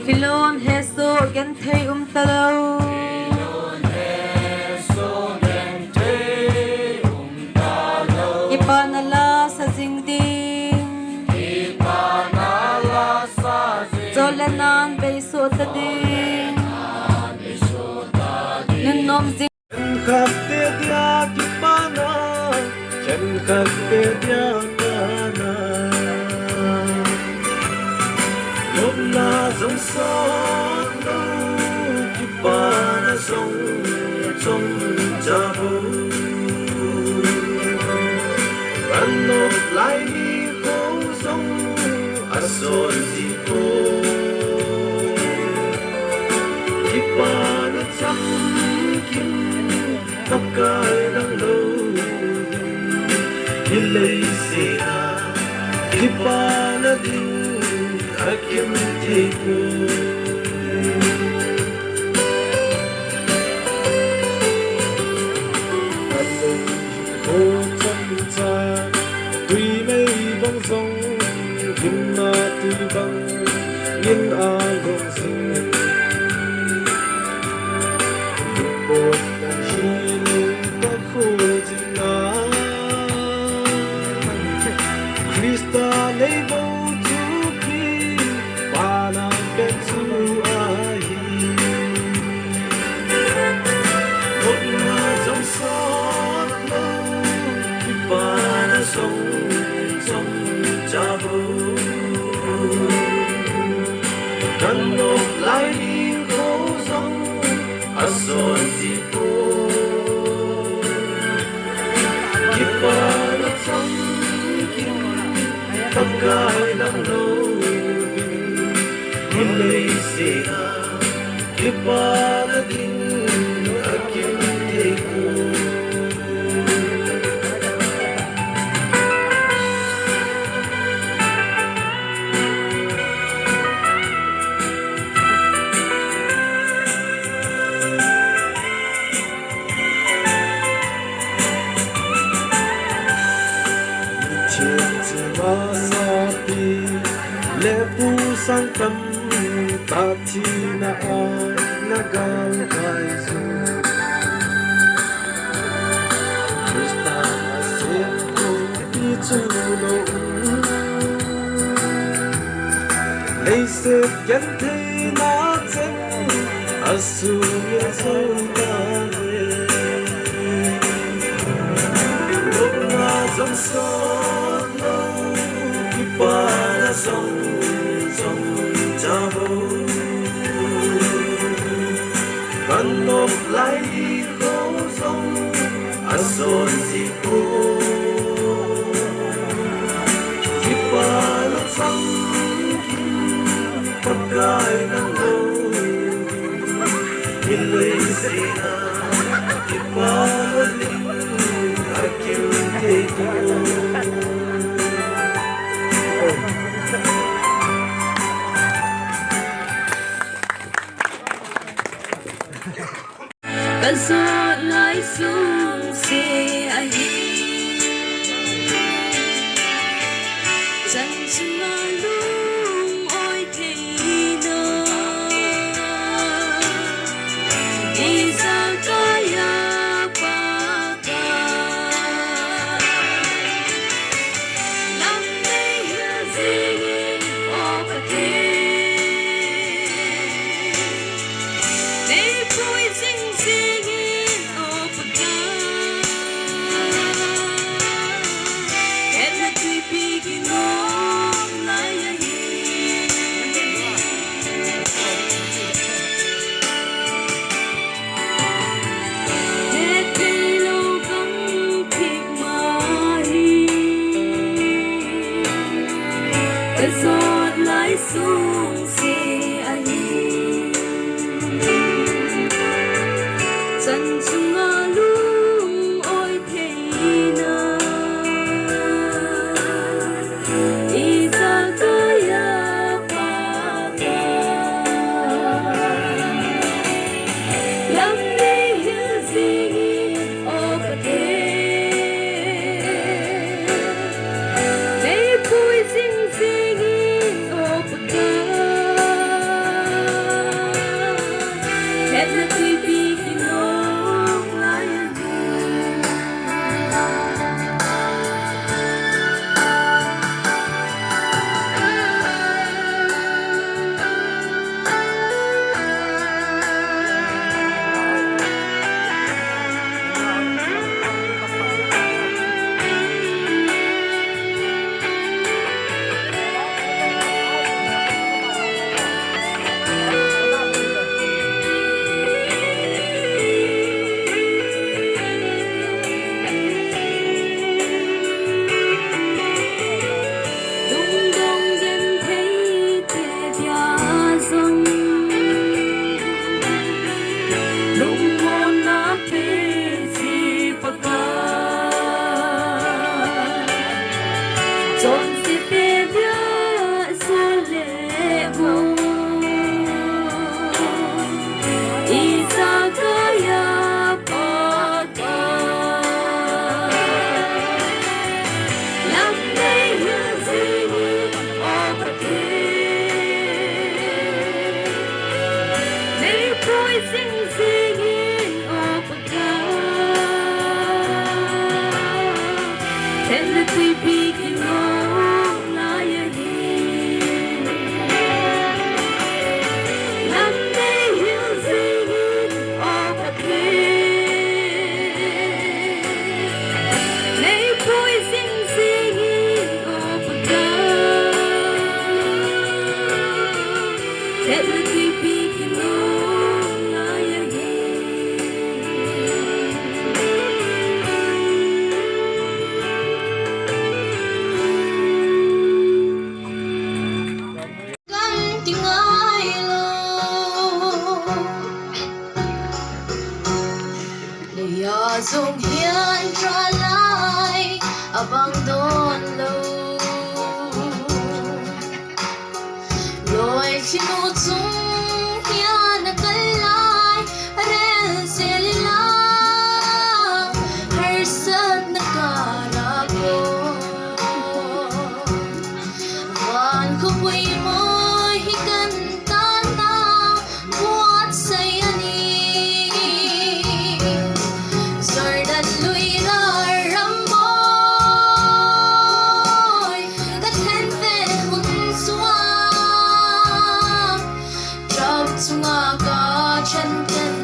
Kilon heso gente talo ipanala sa zingding zolanan beso tading nunom zing khắc tê dia kipana chân khắc tê dia kana lúc na giống son đâu kipana sông trong cha bố ban nộp lại đi khổ sông son gì cô kipana chăm kim tóc cài đang lâu như lấy gì à khi ba nó đi ai kiếm thấy cô anh đâu cô chân cha tuy mấy bóng sông nhưng mà tuy bằng nhưng ai không sinh một Krista lấy vô chú khi bà nàng bên chú ai một mà trong xót lâu khi bà đã sống trong cha bố cần nộp lại đi khổ sống son gì cô khi bà đã sống tóc cài đang lâu nhìn lấy gì à khi ba đã đi ai kiếm thấy cô lepu sang tâm ta chi na gal kai su Krista se ko ti chu lo lấy se gen thi na chen asu ya so ta lo na zum so no ki pa na song cha bố cần nộp lại đi khổ sống son gì cô khi ba lúc sáng tóc cài đang lâu nhìn lấy gì à khi ba lúc đi ai kêu thấy cô Cơn gió lái xuống xe ai chẳng chừng mà lúc ôi thì nó đi ra cái ba ta năm nay gì ở bên đây vui chính gì ở bên đây sing singin o pagka Tell tuy bigin mo layahin Lam nay hill singin o pagkin Nay boy sing singin o pagka Tell tuy bigin mo Dùng hiên ra lại abang don lâu lối khi nụ chung hiên cất lại rèn sẽ la har sát na cara ko van ko bui moi hikan tana buat saya ni Jordan lui ra ramboy That hen ve hun suwa Trap tunga ka chen ten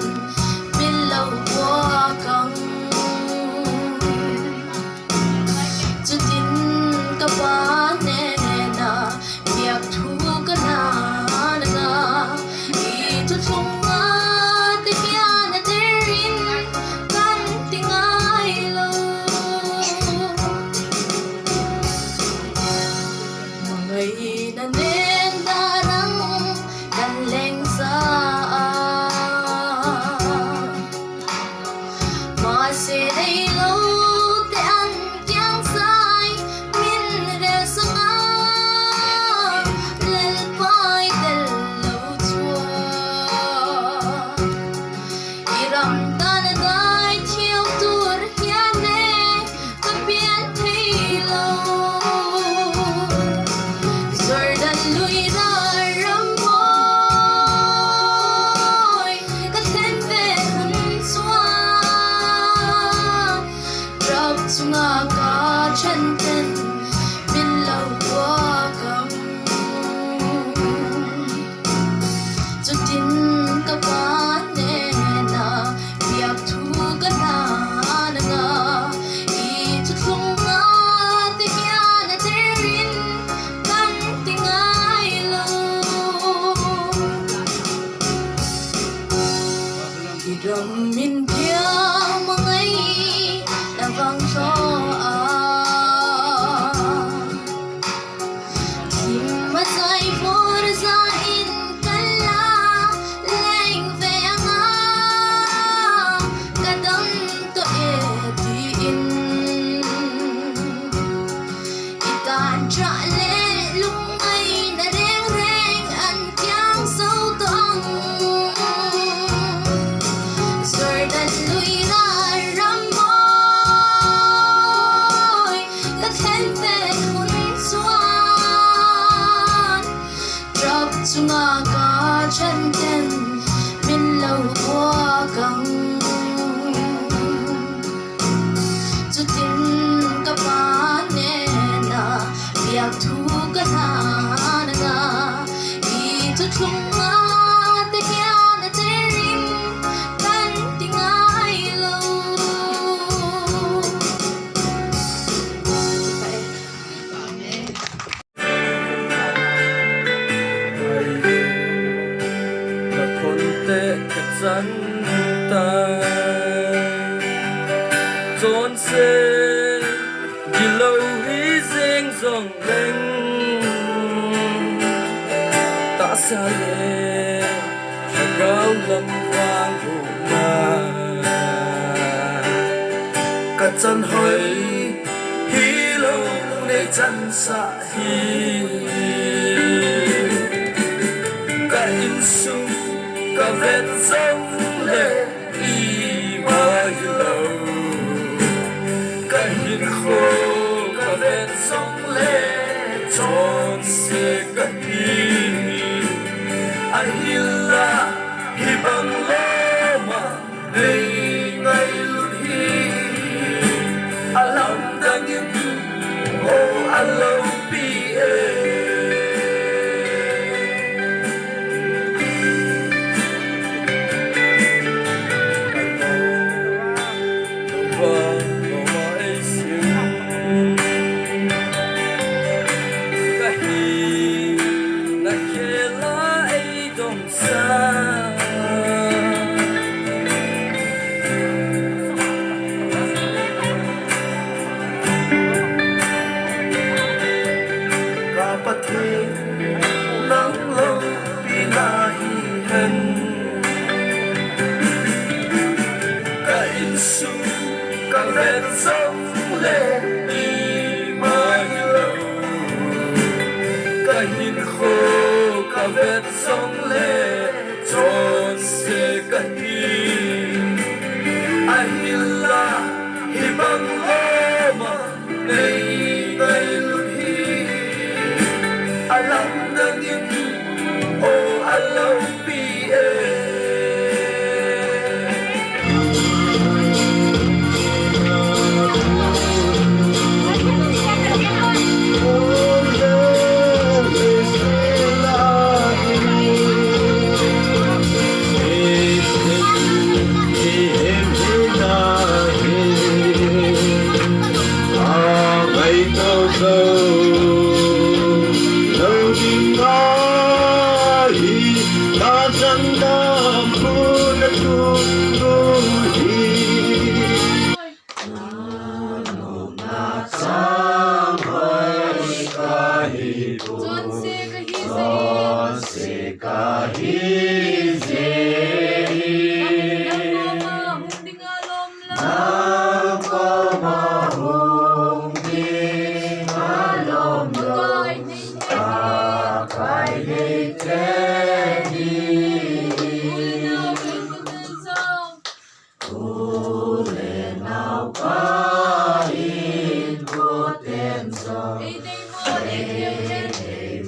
Bilaw qua kang Tudin ka pa nene na Biyak tu ka na nga Ito tunga Tiyan at erin Ngày đã nên đã đắng đành lên xa mà sẽ đây lâu để ăn kiang sai min rel sanga lel pai del lâu chua iram tan gai thiêu tur hian ne ka pian thei lâu Jordan lui ra ramboy Cất hen ve hun xóa Rap tunga ka chân ten Min lâu qua cầm Cho tin ka pa ne na Biyak thu ka na nga I chút không nga Te kya na terin Ram min kia mangai da vang cho Kim ma sai for za in kala leng ve anga kadam to eti in itan tra le lung ai na reng reng an kyang sâu tong Jordan lui ra ramboy Cất hen ve hun xuan Trap tunga ka chân ten Min lâu qua căng Cho tin ka pa ne na Biyak thu ka na nga I chút lung nga te kya na terin Kan tingay lâu Là con tệ thật rắn ta Trốn xe Vì lâu hy sinh dòng lênh Ta xa lệ Cao lâm vang hồ ma Cả chân hỏi Hí lâu nê chân xa hí Cả in sung Cả vết dông lệ Y ba hi lâu Cả hin khô Cả vết dông lệ Trốn xe cả hi Ahila hibang loma nay ngay lụt hi alam dangin o alaw pi kapatid ng iyong pinahihan kainsu kavetsong le di mahilaw kahinho kavetsong le chon se kahin ahila hibang loma nay ngay luhi alam dangin o alaw pi Hey,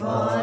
Damon,